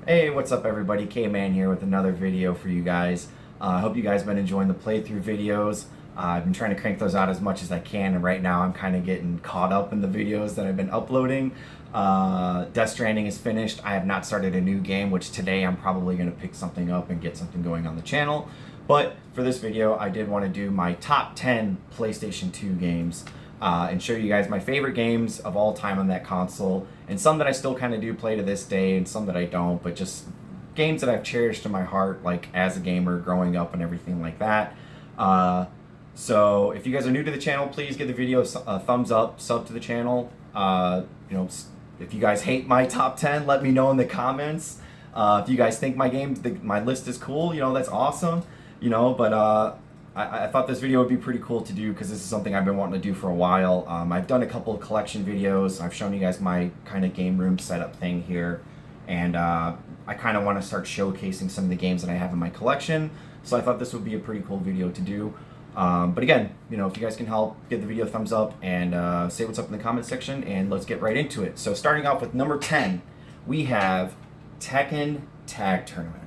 Hey, what's up everybody? K-Man here with another video for you guys. I hope you guys have been enjoying the playthrough videos. I've been trying to crank those out as much as I can, and right now I'm kind of getting caught up in the videos that I've been uploading. Death Stranding is finished. I have not started a new game, which today I'm probably going to pick something up and get something going on the channel. But for this video, I did want to do my top 10 PlayStation 2 games. And show you guys my favorite games of all time on that console, and some that I still kind of do play to this day, and some that I don't, but just games that I've cherished in my heart, like as a gamer, growing up, and everything like that. So if you guys are new to the channel, please give the video a thumbs up, sub to the channel. If you guys hate my top 10, let me know in the comments. If you guys think my list is cool, that's awesome. But I thought this video would be pretty cool to do because this is something I've been wanting to do for a while. I've done a couple of collection videos. I've shown you guys my kind of game room setup thing here. And I kind of want to start showcasing some of the games that I have in my collection. So I thought this would be a pretty cool video to do. But again, if you guys can help, give the video a thumbs up and say what's up in the comment section. And let's get right into it. So starting off with number 10, we have Tekken Tag Tournament.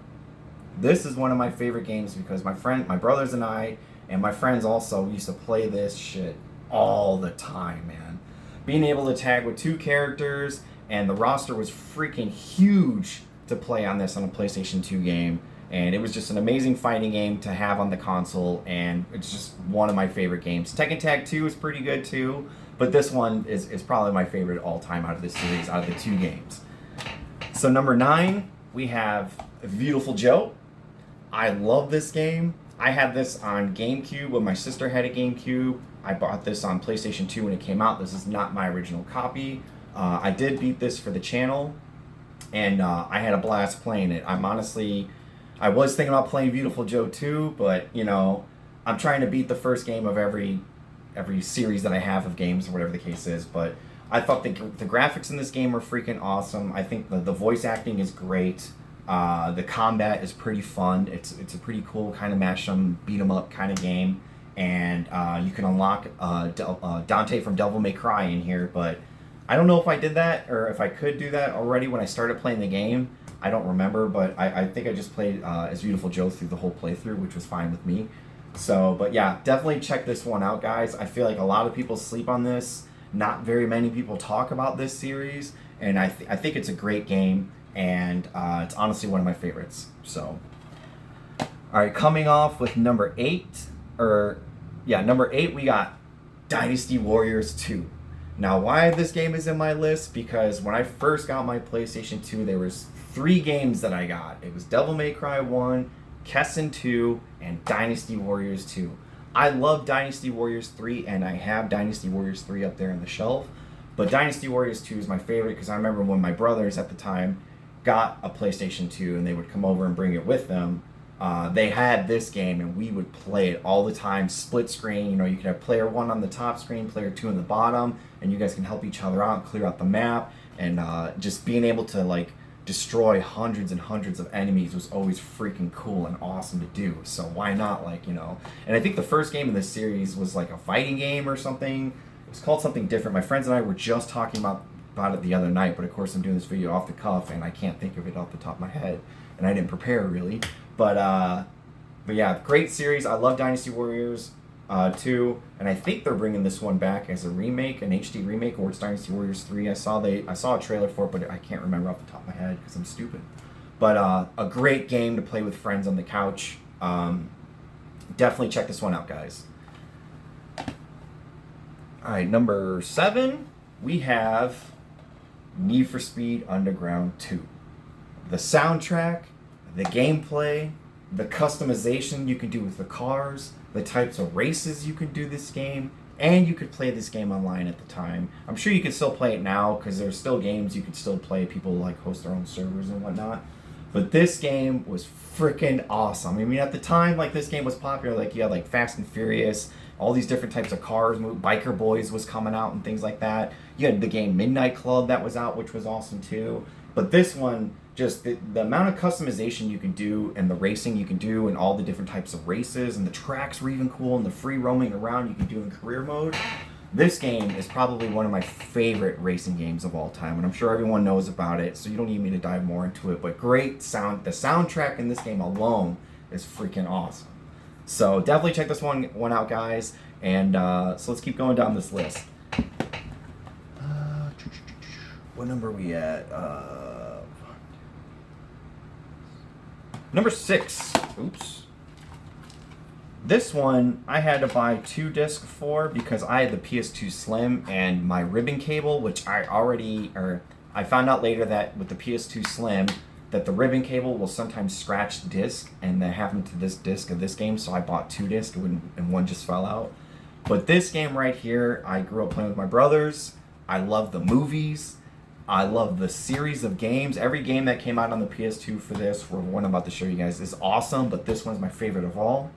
This is one of my favorite games because my brothers and I, and my friends also, used to play this shit all the time, man. Being able to tag with two characters, and the roster was freaking huge to play on this on a PlayStation 2 game. And it was just an amazing fighting game to have on the console, and it's just one of my favorite games. Tekken Tag 2 is pretty good too, but this one is probably my favorite all time out of this series, out of the two games. So number 9, we have Viewtiful Joe. I love this game. I had this on GameCube when my sister had a GameCube. I bought this on PlayStation 2 when it came out. This is not my original copy. I did beat this for the channel, and I had a blast playing it. I was thinking about playing Viewtiful Joe 2, but I'm trying to beat the first game of every series that I have of games, or whatever the case is. But I thought the graphics in this game are freaking awesome. I think the voice acting is great. The combat is pretty fun. It's a pretty cool kind of mash 'em, beat 'em up kind of game, and you can unlock Dante from Devil May Cry in here. But I don't know if I did that or if I could do that already when I started playing the game. I don't remember, but I think I just played as Viewtiful Joe through the whole playthrough, which was fine with me. So, but yeah, definitely check this one out, guys. I feel like a lot of people sleep on this. Not very many people talk about this series, and I think it's a great game. And it's honestly one of my favorites. So, all right, coming off with number 8, number 8, we got Dynasty Warriors 2. Now, why this game is in my list? Because when I first got my PlayStation 2, there was 3 games that I got. It was Devil May Cry 1, Kessen 2, and Dynasty Warriors 2. I love Dynasty Warriors 3, and I have Dynasty Warriors 3 up there on the shelf. But Dynasty Warriors 2 is my favorite because I remember when my brothers at the time got a PlayStation 2 and they would come over and bring it with them. They had this game and we would play it all the time, split screen. You could have player 1 on the top screen, player 2 on the bottom, and you guys can help each other out, clear out the map, and just being able to destroy hundreds and hundreds of enemies was always freaking cool and awesome to do. So why not, and I think the first game in this series was like a fighting game or something. It was called something different. My friends and I were just talking about it the other night, but of course I'm doing this video off the cuff and I can't think of it off the top of my head, and I didn't prepare really. But yeah, great series. I love Dynasty Warriors 2, and I think they're bringing this one back as a remake, an HD remake, or it's Dynasty Warriors 3. I saw a trailer for it, but I can't remember off the top of my head because I'm stupid. But a great game to play with friends on the couch. Definitely check this one out, guys. All right, number 7, we have Need for Speed Underground 2. The soundtrack, the gameplay, the customization you can do with the cars, the types of races you can do this game, and you could play this game online at the time. I'm sure you can still play it now because there's still games you can still play. People host their own servers and whatnot. But this game was freaking awesome. I mean, at the time, this game was popular. You had Fast and Furious, all these different types of cars. Biker Boys was coming out and things like that. You had the game Midnight Club that was out, which was awesome too. But this one, just the amount of customization you can do, and the racing you can do, and all the different types of races, and the tracks were even cool, and the free roaming around you can do in career mode. This game is probably one of my favorite racing games of all time, and I'm sure everyone knows about it, so you don't need me to dive more into it, but great sound. The soundtrack in this game alone is freaking awesome. So definitely check this one out, guys, and so let's keep going down this list. What number are we at? Number 6. Oops. This one I had to buy 2 discs for because I had the PS2 Slim and my ribbon cable, which I found out later that with the PS2 Slim that the ribbon cable will sometimes scratch the disc, and that happened to this disc of this game, so I bought 2 discs and one just fell out. But this game right here, I grew up playing with my brothers. I love the movies. I love the series of games. Every game that came out on the PS2 for this, for one I'm about to show you guys, is awesome, but this one's my favorite of all.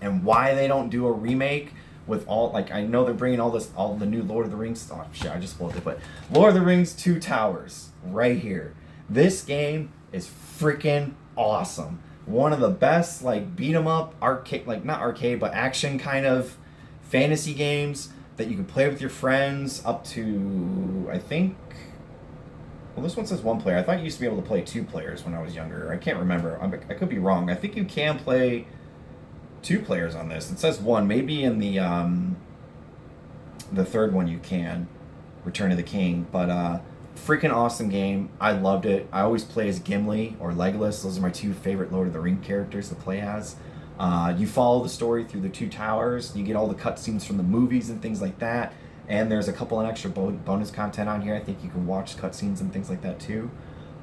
And why they don't do a remake with all, like, I know they're bringing all the new Lord of the Rings, oh shit, I just spoiled it, but Lord of the Rings 2 Towers, right here. This game is freaking awesome. One of the best, like, beat 'em up, arcade, like, not arcade, but action kind of fantasy games that you can play with your friends up to, I think, well, this one says 1 player. I thought you used to be able to play 2 players when I was younger. I can't remember. I could be wrong. I think you can play 2 players on this. It says 1. Maybe in the third one you can, Return of the King. But freaking awesome game. I loved it. I always play as Gimli or Legolas. Those are my 2 favorite Lord of the Ring characters to play as. You follow the story through the 2 towers. You get all the cutscenes from the movies and things like that. And there's a couple of extra bonus content on here. I think you can watch cutscenes and things like that too.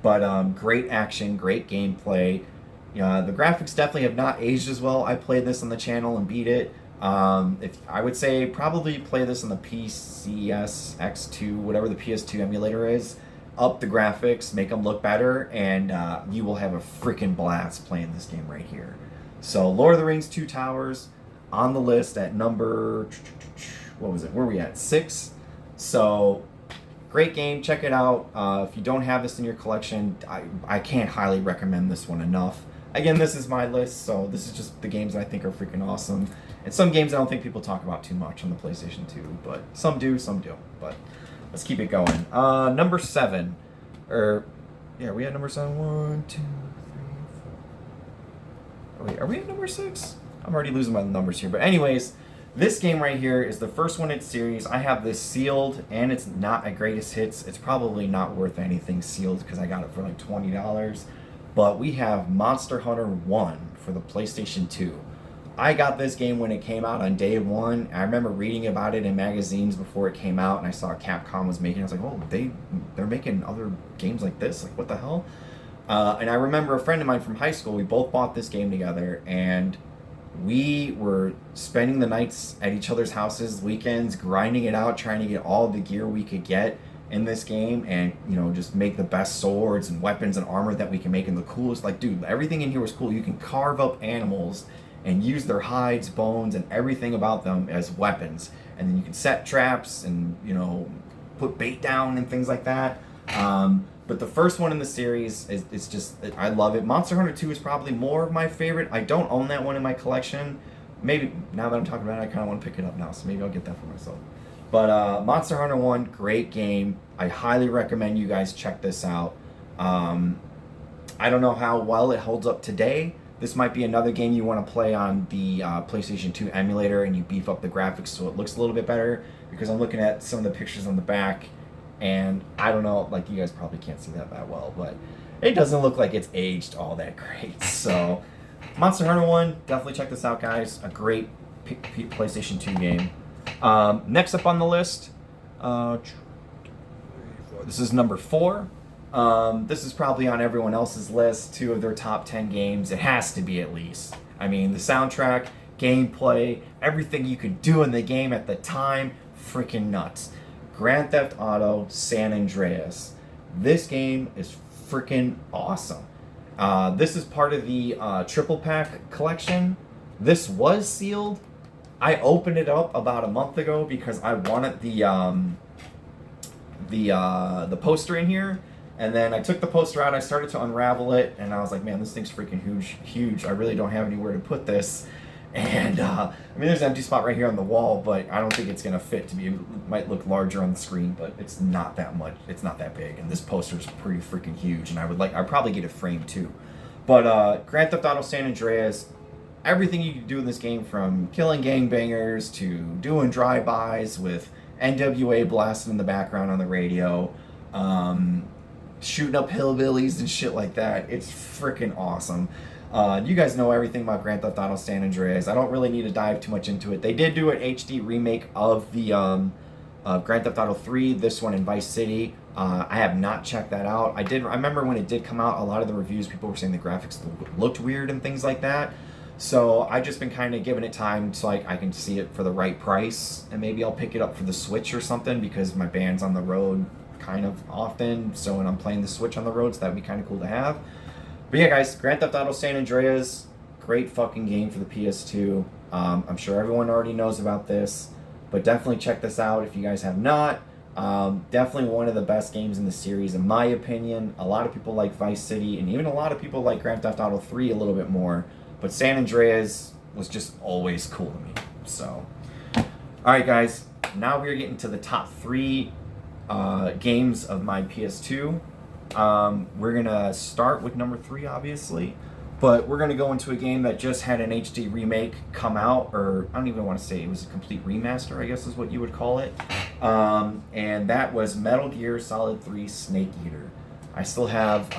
But great action, great gameplay. The graphics definitely have not aged as well. I played this on the channel and beat it. If I would say probably play this on the PCS X2, whatever the PS2 emulator is. Up the graphics, make them look better, and you will have a freaking blast playing this game right here. So Lord of the Rings 2 Towers on the list at number, what was it? Where are we at? 6. So great game. Check it out. If you don't have this in your collection, I can't highly recommend this one enough. Again, this is my list, so this is just the games I think are freaking awesome. And some games I don't think people talk about too much on the PlayStation 2, but some do, some don't. But let's keep it going. Number 7. Are we at number 7? 1, 2, 3, 4. Oh, wait, are we at number 6? I'm already losing my numbers here. But anyways, this game right here is the first one in its series. I have this sealed, and it's not a greatest hits. It's probably not worth anything sealed because I got it for like $20. But we have Monster Hunter 1 for the PlayStation 2. I got this game when it came out on day 1. I remember reading about it in magazines before it came out, and I saw Capcom was making it. I was like, oh, they're making other games like this? Like, what the hell? And I remember a friend of mine from high school, we both bought this game together, and we were spending the nights at each other's houses, weekends, grinding it out, trying to get all the gear we could get in this game, and just make the best swords and weapons and armor that we can make, and the coolest, like, dude, everything in here was cool. You can carve up animals and use their hides, bones, and everything about them as weapons, and then you can set traps and put bait down and things like that. But the first one in the series is just, I love it. Monster Hunter 2 is probably more of my favorite. I don't own that one in my collection. Maybe, now that I'm talking about it, I kind of want to pick it up now, so maybe I'll get that for myself. But Monster Hunter 1, great game. I highly recommend you guys check this out. I don't know how well it holds up today. This might be another game you want to play on the PlayStation 2 emulator, and you beef up the graphics so it looks a little bit better, because I'm looking at some of the pictures on the back, and I don't know, like, you guys probably can't see that well, but it doesn't look like it's aged all that great. So Monster Hunter 1, definitely check this out, guys. A great PlayStation 2 game. Next up on the list, this is number 4. This is probably on everyone else's list, 2 of their top 10 games. It has to be, at least. I mean, the soundtrack, gameplay, everything you could do in the game at the time, freaking nuts. Grand Theft Auto San Andreas. This game is freaking awesome. This is part of the triple pack collection. This was sealed. I opened it up about a month ago because I wanted the poster in here, and then I took the poster out. I started to unravel it, and I was like, man, this thing's freaking huge. I really don't have anywhere to put this. And I mean, there's an empty spot right here on the wall, but I don't think it's gonna fit to be. It might look larger on the screen, but it's not that much. It's not that big, and this poster's pretty freaking huge. And I'd probably get it framed too. But Grand Theft Auto San Andreas, everything you can do in this game, from killing gangbangers to doing drive-bys with NWA blasting in the background on the radio, shooting up hillbillies and shit like that. It's freaking awesome. You guys know everything about Grand Theft Auto San Andreas. I don't really need to dive too much into it. They did do an HD remake of the Grand Theft Auto 3, this one in Vice City. I have not checked that out. I remember when it did come out, a lot of the reviews, people were saying the graphics looked weird and things like that. So I've just been kind of giving it time so I can see it for the right price, and maybe I'll pick it up for the Switch or something, because my band's on the road kind of often. So when I'm playing the Switch on the road, so that'd be kind of cool to have. But yeah, guys, Grand Theft Auto San Andreas, great fucking game for the PS2. I'm sure everyone already knows about this, but definitely check this out if you guys have not. Definitely one of the best games in the series, in my opinion. A lot of people like Vice City, and even a lot of people like Grand Theft Auto 3 a little bit more. But San Andreas was just always cool to me. So, alright guys, now we're getting to the top 3 games of my PS2. We're gonna start with number 3, obviously, but we're gonna go into a game that just had an HD remake come out, or I don't even want to say it was a complete remaster, I guess is what you would call it. And that was Metal Gear Solid 3 Snake Eater. I still have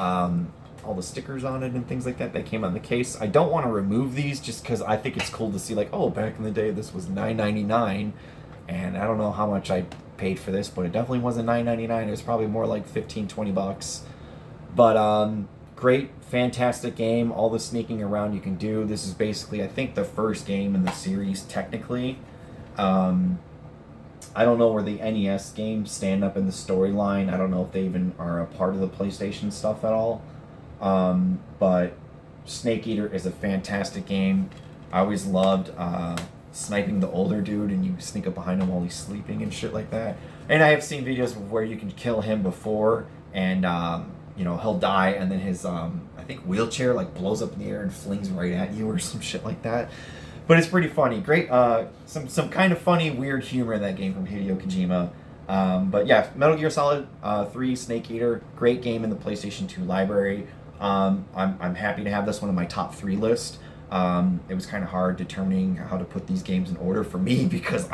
all the stickers on it and things like that came on the case. I don't want to remove these just because I think it's cool to see, like, oh, back in the day this was $9.99, and I don't know how much I paid for this, but it definitely wasn't $9.99. It was probably more like $15-20. But great, fantastic game. All the sneaking around you can do. This is basically, I think, the first game in the series technically. I don't know where the NES games stand up in the storyline. I don't know if they even are a part of the PlayStation stuff at all. But Snake Eater is a fantastic game. I always loved sniping the older dude, and you sneak up behind him while he's sleeping and shit like that. And I have seen videos where you can kill him before, and you know, he'll die, and then his I think wheelchair like blows up in the air and flings right at you or some shit like that. But it's pretty funny. Great, some kind of funny, weird humor in that game from Hideo Kojima. But yeah, Metal Gear Solid 3 Snake Eater, great game in the PlayStation 2 library. I'm happy to have this one in my top 3 list. It was kind of hard determining how to put these games in order for me, because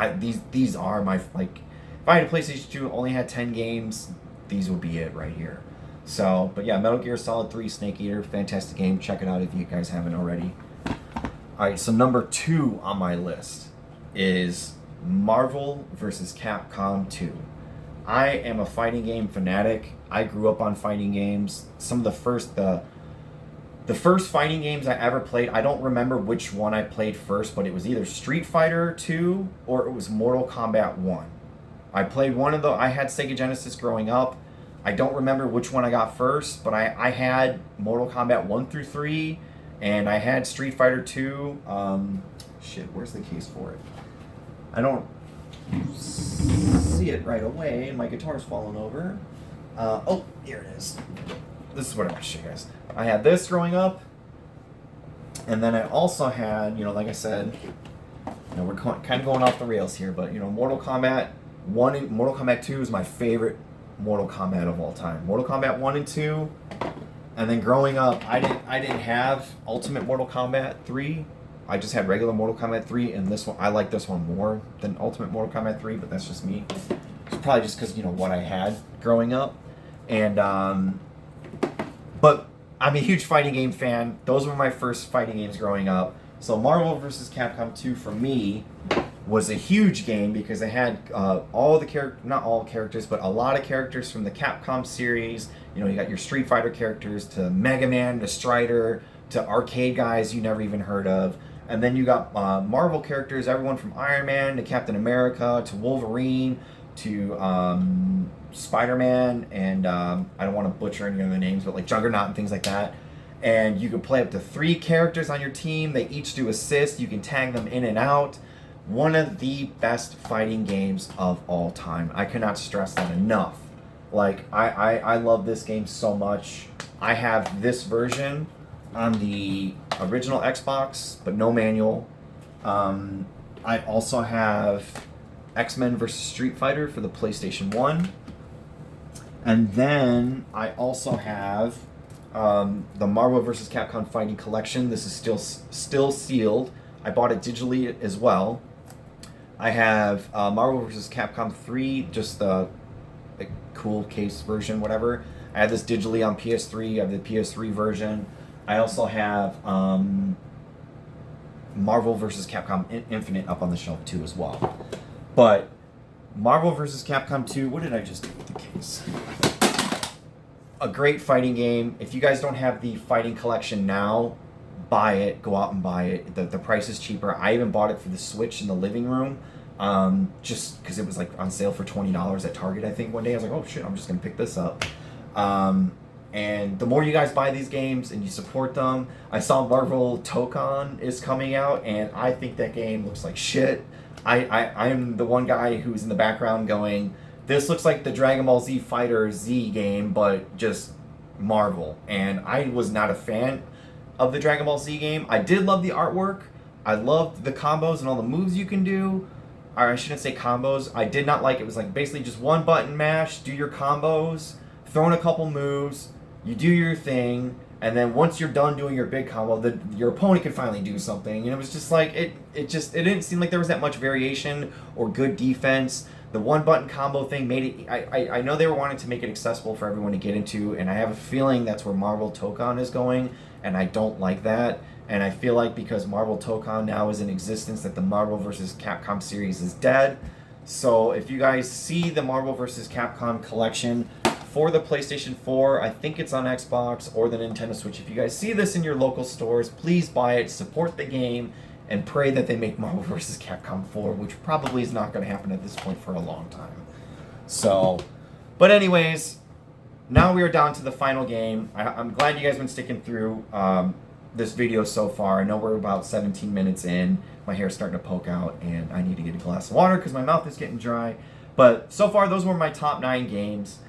these are my, like, if I had a PlayStation 2 only had 10 games, these would be it right here. So, but yeah, Metal Gear Solid 3 Snake Eater, fantastic game. Check it out if you guys haven't already. Alright, so number 2 on my list is Marvel vs. Capcom 2. I am a fighting game fanatic. I grew up on fighting games. Some of the first fighting games I ever played, I don't remember which one I played first, but it was either Street Fighter 2 or it was Mortal Kombat 1. I played one of the, I had Sega Genesis growing up. I don't remember which one I got first, but I had Mortal Kombat 1 through 3, and I had Street Fighter 2. Shit, where's the case for it? I don't see it right away, and my guitar's falling over. Oh, here it is. This is what I want to show you guys. I had this growing up, and then I also had, you know, like I said, you know, we're kind of going off the rails here, but, you know, Mortal Kombat 1 and Mortal Kombat 2 is my favorite Mortal Kombat of all time. Mortal Kombat 1 and 2, and then growing up, I didn't have Ultimate Mortal Kombat 3. I just had regular Mortal Kombat 3, and this one, I like this one more than Ultimate Mortal Kombat 3, but that's just me. It's probably just because, you know, what I had growing up. And, but I'm a huge fighting game fan. Those were my first fighting games growing up. So Marvel vs. Capcom 2 for me was a huge game because it had all the not all characters, but a lot of characters from the Capcom series. You know, you got your Street Fighter characters to Mega Man to Strider to arcade guys you never even heard of. And then you got Marvel characters, everyone from Iron Man to Captain America to Wolverine to Spider-Man, and I don't want to butcher any of the names, but like Juggernaut and things like that. And you can play up to 3 characters on your team. They each do assists. You can tag them in and out. One of the best fighting games of all time. I cannot stress that enough. Like, I love this game so much. I have this version on the original Xbox, but no manual. I also have X-Men vs. Street Fighter for the PlayStation 1. And then I also have the Marvel vs. Capcom Fighting Collection. This is still sealed. I bought it digitally as well. I have Marvel vs. Capcom 3, just the cool case version, whatever. I have this digitally on PS3. I have the PS3 version. I also have Marvel vs. Capcom Infinite up on the shelf too as well. But Marvel vs. Capcom 2, what did I just do with the case? A great fighting game. If you guys don't have the fighting collection now, buy it. Go out and buy it. The price is cheaper. I even bought it for the Switch in the living room, just because it was like on sale for $20 at Target, I think, one day. I was like, oh shit, I'm just gonna pick this up. And the more you guys buy these games and you support them, I saw Marvel Tokon is coming out, and I think that game looks like shit. I'm the one guy who's in the background going, this looks like the Dragon Ball Z Fighter Z game, but just Marvel. And I was not a fan of the Dragon Ball Z game. I did love the artwork. I loved the combos and all the moves you can do. Or I shouldn't say combos. I did not like it. It was like basically just one button mash, do your combos, throw in a couple moves, you do your thing, and then once you're done doing your big combo, your opponent can finally do something. And it was just like, it didn't seem like there was that much variation or good defense. The one button combo thing made it, I know they were wanting to make it accessible for everyone to get into, and I have a feeling that's where Marvel Tokon is going, and I don't like that. And I feel like because Marvel Tokon now is in existence, that the Marvel vs. Capcom series is dead. So if you guys see the Marvel vs. Capcom collection for the PlayStation 4, I think it's on Xbox or the Nintendo Switch. If you guys see this in your local stores, please buy it, support the game, and pray that they make Marvel vs. Capcom 4, which probably is not going to happen at this point for a long time. So, but anyways, now we are down to the final game. I'm glad you guys have been sticking through this video so far. I know we're about 17 minutes in. My hair's starting to poke out, and I need to get a glass of water because my mouth is getting dry. But so far, those were my top 9 games.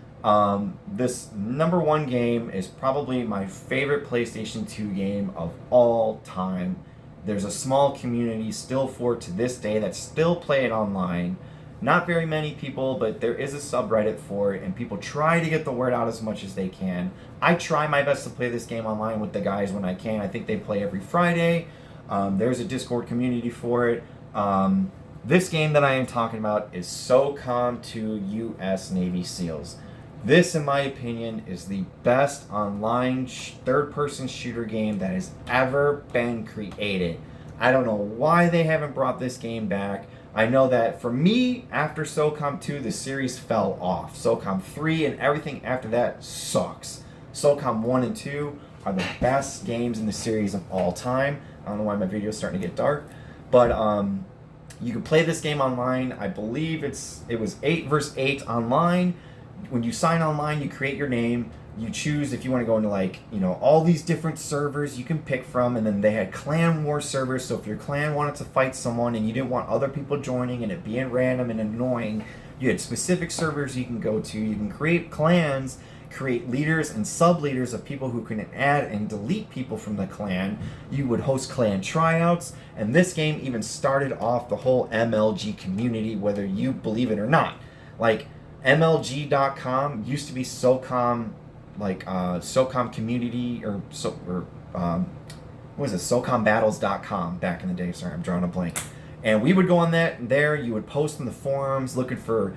This number 1 game is probably my favorite PlayStation 2 game of all time. There's a small community still to this day that still play it online. Not very many people, but there is a subreddit for it, and people try to get the word out as much as they can. I try my best to play this game online with the guys when I can. I think they play every Friday. There's a Discord community for it. This game that I am talking about is SOCOM 2 U.S. Navy SEALs. This, in my opinion, is the best online third-person shooter game that has ever been created. I don't know why they haven't brought this game back. I know that for me, after SOCOM 2, the series fell off. SOCOM 3 and everything after that sucks. SOCOM 1 and 2 are the best games in the series of all time. I don't know why my video is starting to get dark. But you can play this game online. I believe it was 8 versus 8 online. When you sign online, you create your name. You choose if you want to go into all these different servers you can pick from, and then they had clan war servers. So if your clan wanted to fight someone and you didn't want other people joining and it being random and annoying, you had specific servers you can go to. You can create clans, create leaders and sub-leaders of people who can add and delete people from the clan. You would host clan tryouts, and this game even started off the whole MLG community, whether you believe it or not. Like, MLG.com used to be SOCOM, SOCOM community, what was it, SOCOMbattles.com back in the day. Sorry, I'm drawing a blank. And we would go on there, you would post in the forums looking for,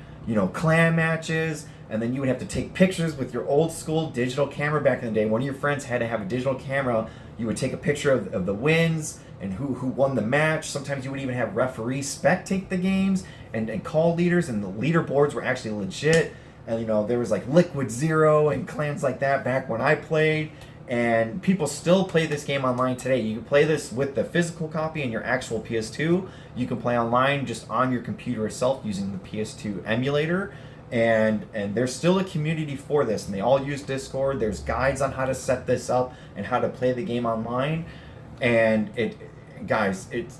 clan matches, and then you would have to take pictures with your old school digital camera back in the day. One of your friends had to have a digital camera. You would take a picture of the wins and who won the match. Sometimes you would even have referees spectate the games and call leaders, and the leaderboards were actually legit. And there was like Liquid Zero and clans like that back when I played. And people still play this game online today. You can play this with the physical copy and your actual PS2. You can play online just on your computer itself using the PS2 emulator. And there's still a community for this, and they all use Discord. There's guides on how to set this up and how to play the game online. And guys, it's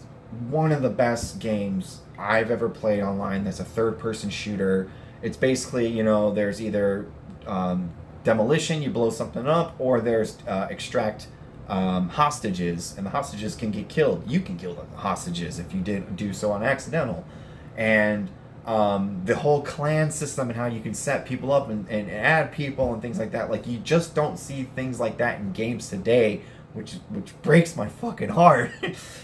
one of the best games I've ever played online that's a third-person shooter. It's basically, there's either demolition, you blow something up, or there's extract hostages, and the hostages can get killed. You can kill the hostages if you did do so on accidental. And the whole clan system and how you can set people up and add people and things like that. Like, you just don't see things like that in games today, which breaks my fucking heart.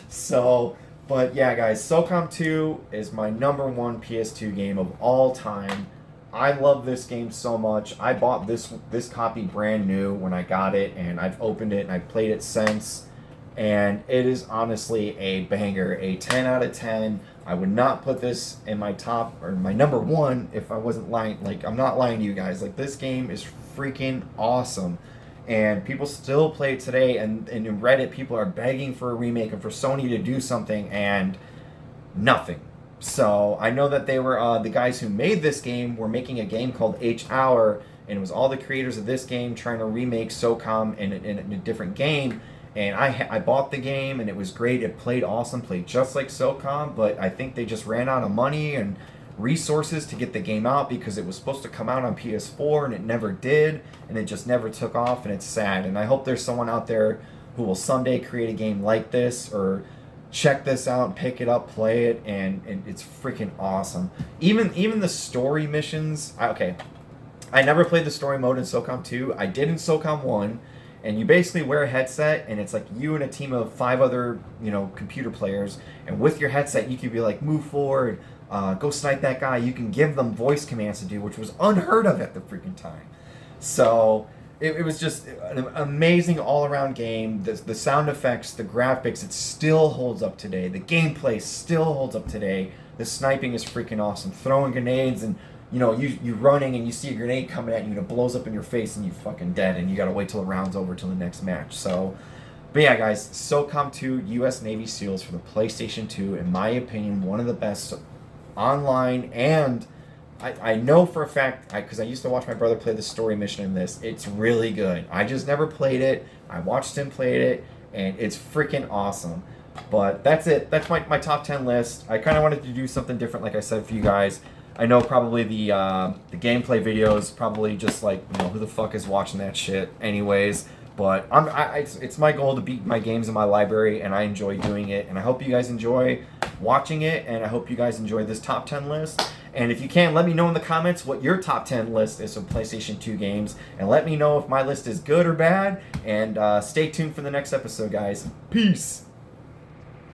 So, but yeah, guys, Socom 2 is my #1 PS2 game of all time. I love this game so much. I bought this copy brand new when I got it, and I've opened it and I've played it since. And it is honestly a banger, a 10 out of 10. I would not put this in my top or my #1 if I wasn't lying. Like, I'm not lying to you guys. Like, this game is freaking awesome. And people still play it today, and in Reddit, people are begging for a remake and for Sony to do something, and nothing. So I know that they were the guys who made this game were making a game called H-Hour, and it was all the creators of this game trying to remake Socom in a different game. And I bought the game, and it was great. It played awesome, played just like Socom, but I think they just ran out of money and resources to get the game out because it was supposed to come out on PS4, and it never did, and it just never took off, and it's sad. And I hope there's someone out there who will someday create a game like this, or check this out, pick it up, play it, and it's freaking awesome. Even the story missions, I never played the story mode in Socom 2. I did in Socom 1, and you basically wear a headset, and it's like you and a team of 5 other, computer players, and with your headset, you could be like, move forward, go snipe that guy. You can give them voice commands to do, which was unheard of at the freaking time. So it was just an amazing all-around game. The sound effects, the graphics, it still holds up today. The gameplay still holds up today. The sniping is freaking awesome. Throwing grenades, and you running, and you see a grenade coming at you, and it blows up in your face, and you fucking dead, and you gotta wait till the round's over till the next match. So, but yeah, guys, Socom 2 U.S. Navy SEALs for the PlayStation 2, in my opinion, one of the best online, and I know for a fact, because I used to watch my brother play the story mission in this, it's really good. I just never played it. I watched him play it, and it's freaking awesome. But that's it. That's my top 10 list. I kind of wanted to do something different, like I said, for you guys. I know probably the gameplay videos probably just like, who the fuck is watching that shit anyways. But it's my goal to beat my games in my library, and I enjoy doing it. And I hope you guys enjoy watching it, and I hope you guys enjoy this top 10 list. And if you can, let me know in the comments what your top 10 list is of PlayStation 2 games, and let me know if my list is good or bad. And stay tuned for the next episode, guys. Peace!